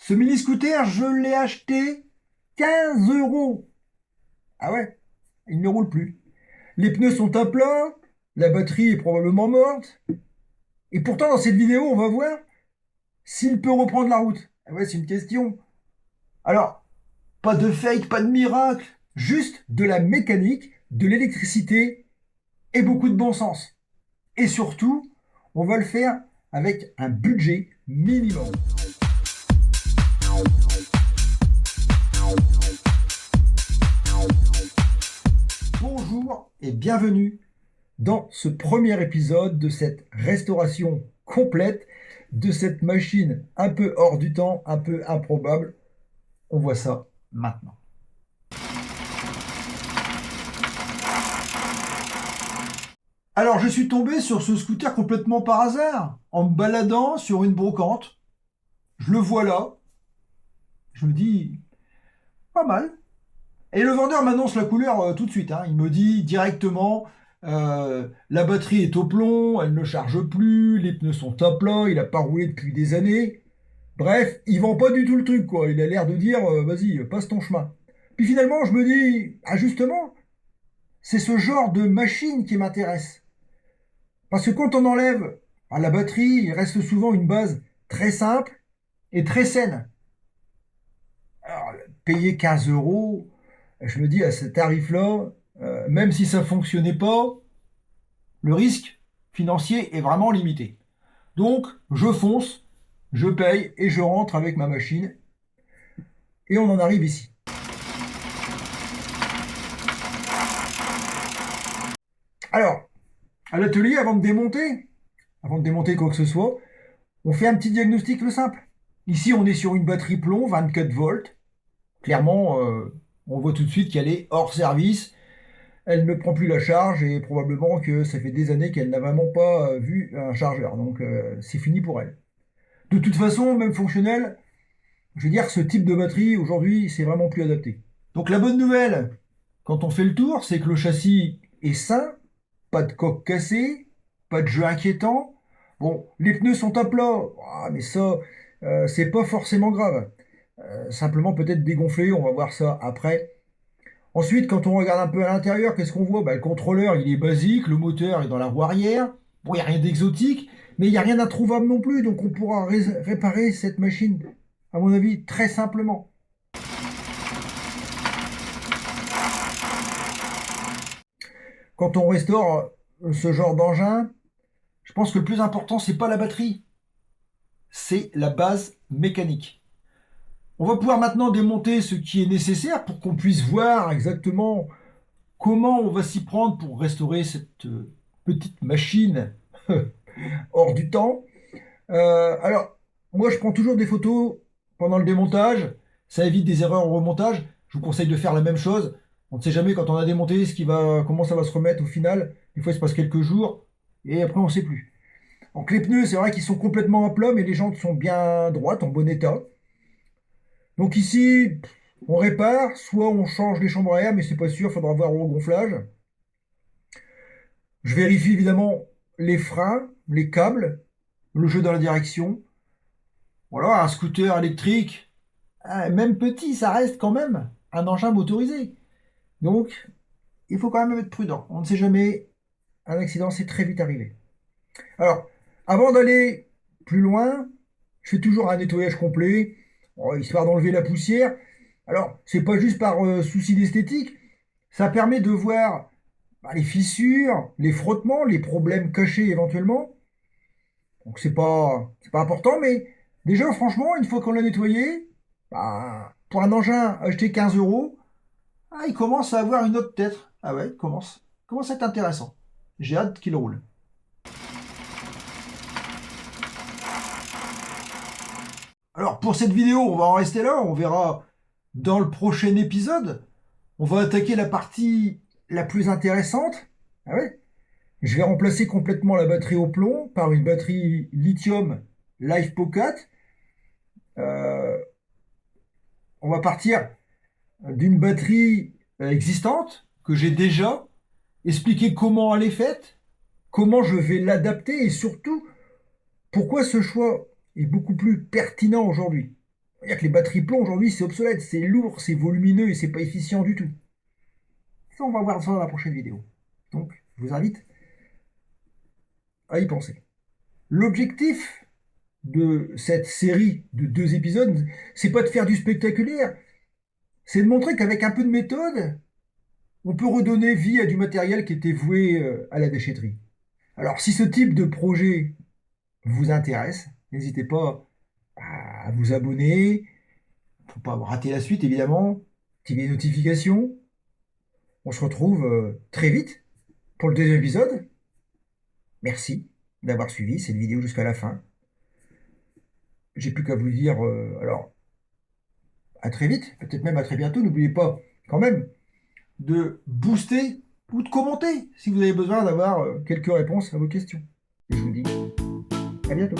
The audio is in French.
Ce mini-scooter, je l'ai acheté 15 euros. Ah ouais, il ne roule plus. Les pneus sont à plat, la batterie est probablement morte. Et pourtant, dans cette vidéo, on va voir s'il peut reprendre la route. Ah ouais, c'est une question. Alors, pas de fake, pas de miracle, juste de la mécanique, de l'électricité et beaucoup de bon sens. Et surtout, on va le faire avec un budget minimum. Bonjour et bienvenue dans ce premier épisode de cette restauration complète de cette machine un peu hors du temps, un peu improbable. On voit ça maintenant. Alors je suis tombé sur ce scooter complètement par hasard, en me baladant sur une brocante. Je le vois là. Je me dis, pas mal. Et le vendeur m'annonce la couleur tout de suite, hein. Il me dit directement, la batterie est au plomb, elle ne charge plus, les pneus sont à plat, il n'a pas roulé depuis des années. Bref, il vend pas du tout le truc, quoi. Il a l'air de dire, vas-y, passe ton chemin. Puis finalement, je me dis, ah justement, c'est ce genre de machine qui m'intéresse. Parce que quand on enlève la batterie, il reste souvent une base très simple et très saine. Alors, payer 15 euros, je me dis à ce tarif-là, même si ça ne fonctionnait pas, le risque financier est vraiment limité. Donc, je fonce, je paye et je rentre avec ma machine. Et on en arrive ici. Alors, à l'atelier, avant de démonter quoi que ce soit, on fait un petit diagnostic le simple. Ici, on est sur une batterie plomb, 24 volts. Clairement, on voit tout de suite qu'elle est hors service. Elle ne prend plus la charge et probablement que ça fait des années qu'elle n'a vraiment pas vu un chargeur. Donc, c'est fini pour elle. De toute façon, même fonctionnel, je veux dire, ce type de batterie, aujourd'hui, c'est vraiment plus adapté. Donc, la bonne nouvelle, quand on fait le tour, c'est que le châssis est sain, pas de coque cassée, pas de jeu inquiétant. Bon, les pneus sont à plat, mais ça, c'est pas forcément grave. Simplement peut-être dégonflé, on va voir ça après. Ensuite, quand on regarde un peu à l'intérieur, qu'est-ce qu'on voit? Le contrôleur, il est basique, le moteur est dans la roue arrière. Bon, il n'y a rien d'exotique, mais il n'y a rien d'introuvable non plus, donc on pourra réparer cette machine, à mon avis, très simplement. Quand on restaure ce genre d'engin, je pense que le plus important, c'est pas la batterie, c'est la base mécanique. On va pouvoir maintenant démonter ce qui est nécessaire pour qu'on puisse voir exactement comment on va s'y prendre pour restaurer cette petite machine hors du temps. Alors, moi, je prends toujours des photos pendant le démontage. Ça évite des erreurs au remontage. Je vous conseille de faire la même chose. On ne sait jamais quand on a démonté comment ça va se remettre au final. Des fois, il se passe quelques jours et après, on ne sait plus. Donc, les pneus, c'est vrai qu'ils sont complètement à plat, mais les jantes sont bien droites, en bon état. Donc ici, on répare, soit on change les chambres à air, mais c'est pas sûr, il faudra voir au gonflage. Je vérifie évidemment les freins, les câbles, le jeu dans la direction. Voilà, un scooter électrique, même petit, ça reste quand même un engin motorisé. Donc, il faut quand même être prudent. On ne sait jamais, un accident, c'est très vite arrivé. Alors, avant d'aller plus loin, je fais toujours un nettoyage complet, histoire d'enlever la poussière. Alors, c'est pas juste par souci d'esthétique, ça permet de voir les fissures, les frottements, les problèmes cachés éventuellement. Donc c'est pas important, mais déjà franchement, une fois qu'on l'a nettoyé, pour un engin acheté 15 euros, il commence à avoir une autre tête. Ah ouais, il commence à être intéressant. J'ai hâte qu'il roule. Alors pour cette vidéo, on va en rester là, on verra dans le prochain épisode. On va attaquer la partie la plus intéressante. Ah ouais, je vais remplacer complètement la batterie au plomb par une batterie lithium Life Pocket. Euh, on va partir d'une batterie existante que j'ai déjà, expliquer comment elle est faite, comment je vais l'adapter et surtout pourquoi ce choix est beaucoup plus pertinent aujourd'hui. C'est-à-dire que les batteries plomb aujourd'hui, c'est obsolète, c'est lourd, c'est volumineux et c'est pas efficient du tout. Ça, on va voir ça dans la prochaine vidéo. Donc, je vous invite à y penser. L'objectif de cette série de 2 épisodes, c'est pas de faire du spectaculaire, c'est de montrer qu'avec un peu de méthode, on peut redonner vie à du matériel qui était voué à la déchetterie. Alors, si ce type de projet vous intéresse, n'hésitez pas à vous abonner, pour pas rater la suite évidemment, activer les notifications. On se retrouve très vite pour le 2e épisode. Merci d'avoir suivi cette vidéo jusqu'à la fin. J'ai plus qu'à vous dire, alors, à très vite, peut-être même à très bientôt. N'oubliez pas, quand même, de booster ou de commenter si vous avez besoin d'avoir quelques réponses à vos questions. Et je vous dis à bientôt.